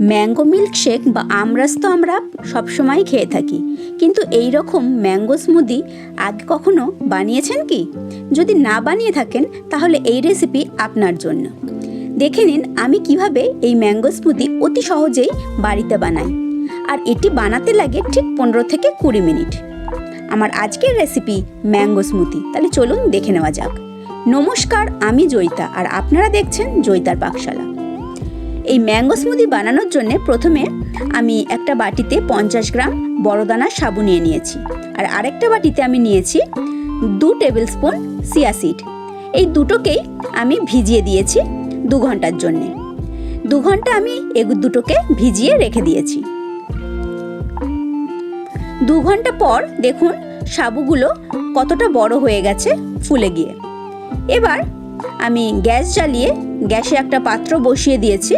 Mango milkshake বা আমরাস তো আমরা সবসময় খেয়ে থাকি, কিন্তু এই রকম ম্যাঙ্গো স্মুদি আগে কখনো বানিয়েছেন কি? যদি না বানিয়ে থাকেন তাহলে এই রেসিপি আপনার জন্য। দেখে নিন আমি কিভাবে এই ম্যাঙ্গো স্মুদি অতি সহজেই বাড়িতে বানাই, আর এটি বানাতে লাগে ঠিক 15 থেকে 20 মিনিট। আমার আজকের রেসিপি ম্যাঙ্গো স্মুদি, তাহলে চলুন দেখে নেওয়া যাক। নমস্কার, আমি জয়িতা আর আপনারা দেখছেন জয়িতার পাকশালা। এই ম্যাঙ্গো স্মুদি বানানোর জন্য প্রথমে আমি একটা বাটিতে 50 গ্রাম বড় দানার সাবু নিয়ে নিয়েছি, আর আরেকটা বাটিতে আমি নিয়েছি 2 টেবিল স্পুন চিয়া সিড। এই দুটোকেই আমি ভিজিয়ে দিয়েছি 2 ঘন্টার জন্যে। 2 ঘন্টা আমি এই দুটোকে ভিজিয়ে রেখে দিয়েছি। 2 ঘন্টা পর দেখুন সাবুগুলো কতটা বড় হয়ে গেছে ফুলে গিয়ে। এবার আমি গ্যাস জ্বালিয়ে গ্যাসে একটা পাত্র বসিয়ে দিয়েছি।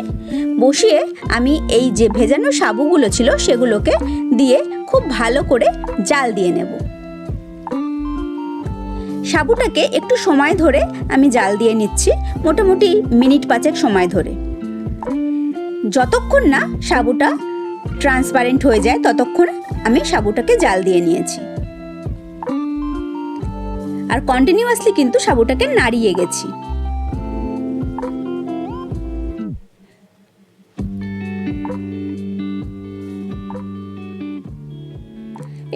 বসিয়ে আমি এই যে ভেজানো সাবুগুলো ছিল সেগুলোকে দিয়ে খুব ভালো করে জাল দিয়ে নেব। সাবুটাকে একটু সময় ধরে আমি জাল দিয়ে নিচ্ছি, মোটামুটি মিনিট 5 সময় ধরে। যতক্ষণ না সাবুটা ট্রান্সপারেন্ট হয়ে যায় ততক্ষণ আমি সাবুটাকে জাল দিয়ে নিয়েছি, আর কন্টিনিউয়াসলি কিন্তু সাবুটাকে নাড়িয়ে গেছি।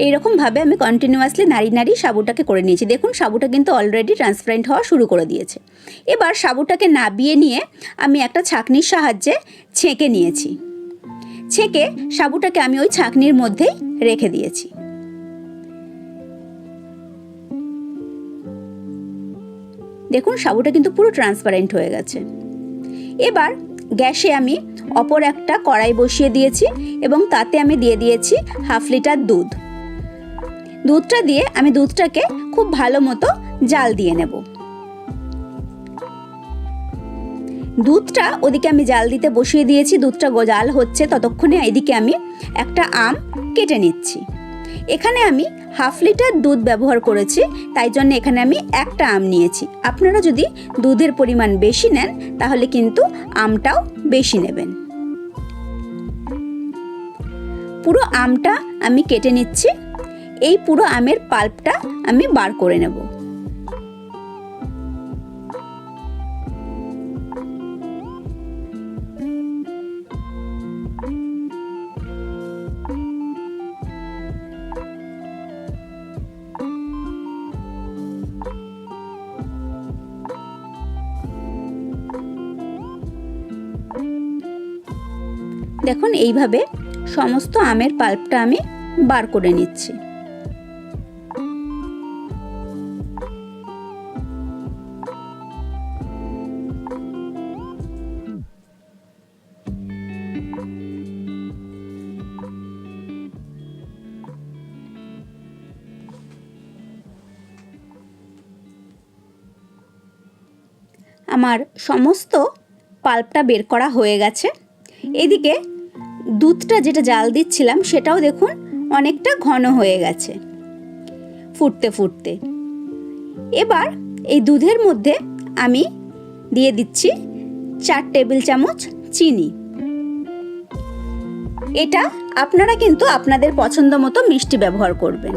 এইরকম ভাবে আমি কন্টিনিউয়াসলি নাড়ি সাবুটাকে করে নিয়েছি। দেখুন সাবুটা কিন্তু অলরেডি ট্রান্সপারেন্ট হওয়া শুরু করে দিয়েছে। এবার সাবুটাকে নাবিয়ে নিয়ে আমি একটা ছাঁকনির সাহায্যে ছেঁকে নিয়েছি। ছেঁকে সাবুটাকে আমি ওই ছাঁকনির মধ্যেই রেখে দিয়েছি। দেখুন সাবুটা কিন্তু পুরো ট্রান্সপারেন্ট হয়ে গেছে। এবার গ্যাসে আমি অপর একটা কড়াই বসিয়ে দিয়েছি এবং তাতে আমি দিয়ে দিয়েছি 1/2 লিটার দুধ। দুধটা দিয়ে আমি দুধটাকে খুব ভালো মতো জাল দিয়ে নেব। দুধটা ওদিকে আমি জাল দিতে বসিয়ে দিয়েছি, দুধটা জাল হচ্ছে ততক্ষণে এদিকে আমি একটা আম কেটে নিচ্ছি। এখানে আমি 1/2 লিটার দুধ ব্যবহার করেছি, তাই জন্য এখানে আমি একটা আম নিয়েছি। আপনারা যদি দুধের পরিমাণ বেশি নেন তাহলে কিন্তু আমটাও বেশি নেবেন। পুরো আমটা আমি কেটে নিচ্ছি। এই পুরো আমের পাল্পটা আমি বার করে নেব। দেখুন এইভাবে সমস্ত আমের পাল্পটা আমি বার করে নিচ্ছি। আমার সমস্ত পাল্পটা বের করা হয়ে গেছে। এদিকে দুধটা যেটা জাল দিচ্ছিলাম সেটাও দেখুন অনেকটা ঘন হয়ে গেছে ফুটতে ফুটতে। এবার এই দুধের মধ্যে আমি দিয়ে দিচ্ছি 4 টেবিল চামচ চিনি। এটা আপনারা কিন্তু আপনাদের পছন্দ মতো মিষ্টি ব্যবহার করবেন।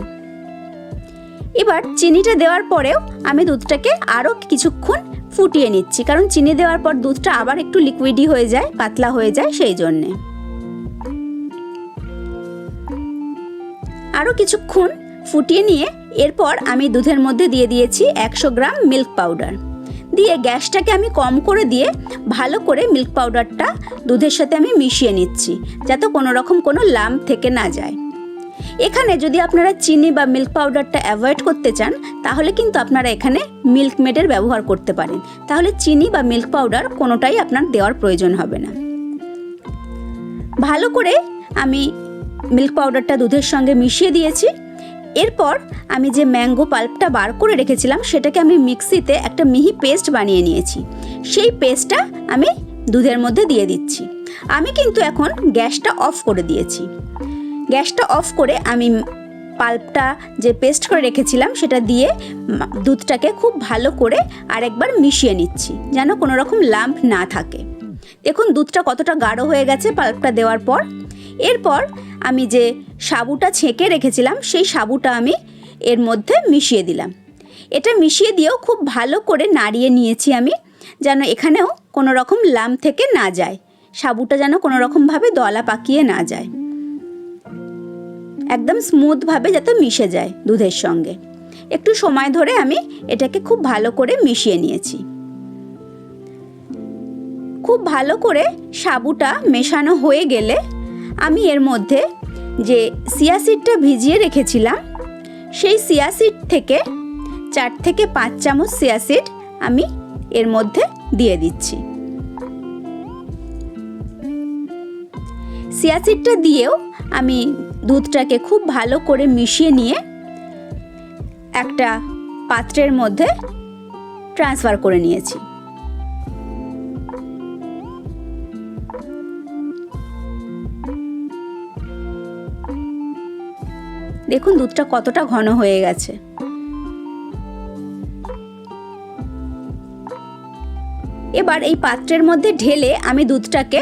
এবার চিনিটা দেওয়ার পরেও আমি দুধটাকে আরও কিছুক্ষণ ফুটিয়ে নিচ্ছি, কারণ চিনি দেওয়ার পর দুধটা আবার একটু লিকুইডি হয়ে যায়, পাতলা হয়ে যায়, সেই জন্যে। আরও কিছুক্ষণ ফুটিয়ে নিয়ে এরপর আমি দুধের মধ্যে দিয়ে দিয়েছি 100 গ্রাম মিল্ক পাউডার। দিয়ে গ্যাসটাকে আমি কম করে দিয়ে ভালো করে মিল্ক পাউডারটা দুধের সাথে আমি মিশিয়ে নিচ্ছি, যাতে কোনো রকম কোনো লাম্প থেকে না যায়। এখানে যদি আপনারা চিনি বা মিল্ক পাউডারটা অ্যাভয়েড করতে চান তাহলে কিন্তু আপনারা এখানে মিল্ক মেডের ব্যবহার করতে পারেন, তাহলে চিনি বা মিল্ক পাউডার কোনোটাই আপনার দেওয়ার প্রয়োজন হবে না। ভালো করে আমি মিল্ক পাউডারটা দুধের সঙ্গে মিশিয়ে দিয়েছি। এরপর আমি যে ম্যাঙ্গো পাল্পটা বার করে রেখেছিলাম সেটাকে আমি মিক্সিতে একটা মিহি পেস্ট বানিয়ে নিয়েছি। সেই পেস্টটা আমি দুধের মধ্যে দিয়ে দিচ্ছি। আমি কিন্তু এখন গ্যাসটা অফ করে দিয়েছি। গ্যাসটা অফ করে আমি পাল্পটা যে পেস্ট করে রেখেছিলাম সেটা দিয়ে দুধটাকে খুব ভালো করে আরেকবার মিশিয়ে নিচ্ছি, যেন কোনো রকম লাম্প না থাকে। দেখুন দুধটা কতটা গাঢ় হয়ে গেছে পাল্পটা দেওয়ার পর। এরপর আমি যে সাবুটা ছেঁকে রেখেছিলাম সেই সাবুটা আমি এর মধ্যে মিশিয়ে দিলাম। এটা মিশিয়ে দিয়েও খুব ভালো করে নাড়িয়ে নিয়েছি আমি, যেন এখানেও কোনো রকম লাম থেকে না যায়, সাবুটা যেন কোনো রকমভাবে দলা পাকিয়ে না যায়, একদম স্মুথভাবে যাতে মিশে যায় দুধের সঙ্গে। একটু সময় ধরে আমি এটাকে খুব ভালো করে মিশিয়ে নিয়েছি। খুব ভালো করে সাবুটা মেশানো হয়ে গেলে আমি এর মধ্যে যে চিয়া সিডটা ভিজিয়ে রেখেছিলাম সেই চিয়া সিড থেকে 4 থেকে 5 চামচ চিয়া সিড আমি এর মধ্যে দিয়ে দিচ্ছি। চিয়া সিডটা দিয়েও আমি দুধটাকে খুব ভালো করে মিশিয়ে নিয়ে একটা পাত্রের মধ্যে ট্রান্সফার করে নিয়েছি। দেখুন দুধটা কতটা ঘন হয়ে গেছে। এবার এই পাত্রের মধ্যে ঢেলে আমি দুধটাকে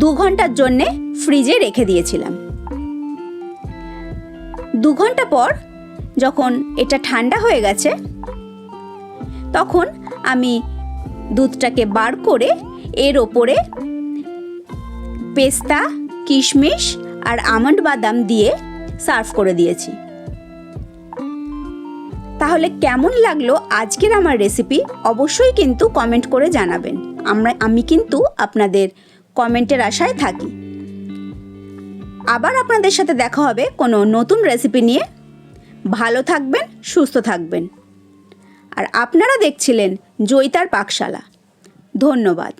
2 ঘন্টার জন্যে ফ্রিজে রেখে দিয়েছিলাম। 2 ঘন্টা পর যখন এটা ঠান্ডা হয়ে গেছে তখন আমি দুধটাকে বার করে এর ওপরে পেস্তা, কিশমিশ আর আমন্ড বাদাম দিয়ে সার্ভ করে দিয়েছি। তাহলে কেমন লাগলো আজকের আমার রেসিপি অবশ্যই কিন্তু কমেন্ট করে জানাবেন। আমি কিন্তু আপনাদের কমেন্টের আশায় থাকি। আবার আপনাদের সাথে দেখা হবে কোনো নতুন রেসিপি নিয়ে। ভালো থাকবেন, সুস্থ থাকবেন। আর আপনারা দেখছিলেন জয়িতার পাকশালা। ধন্যবাদ।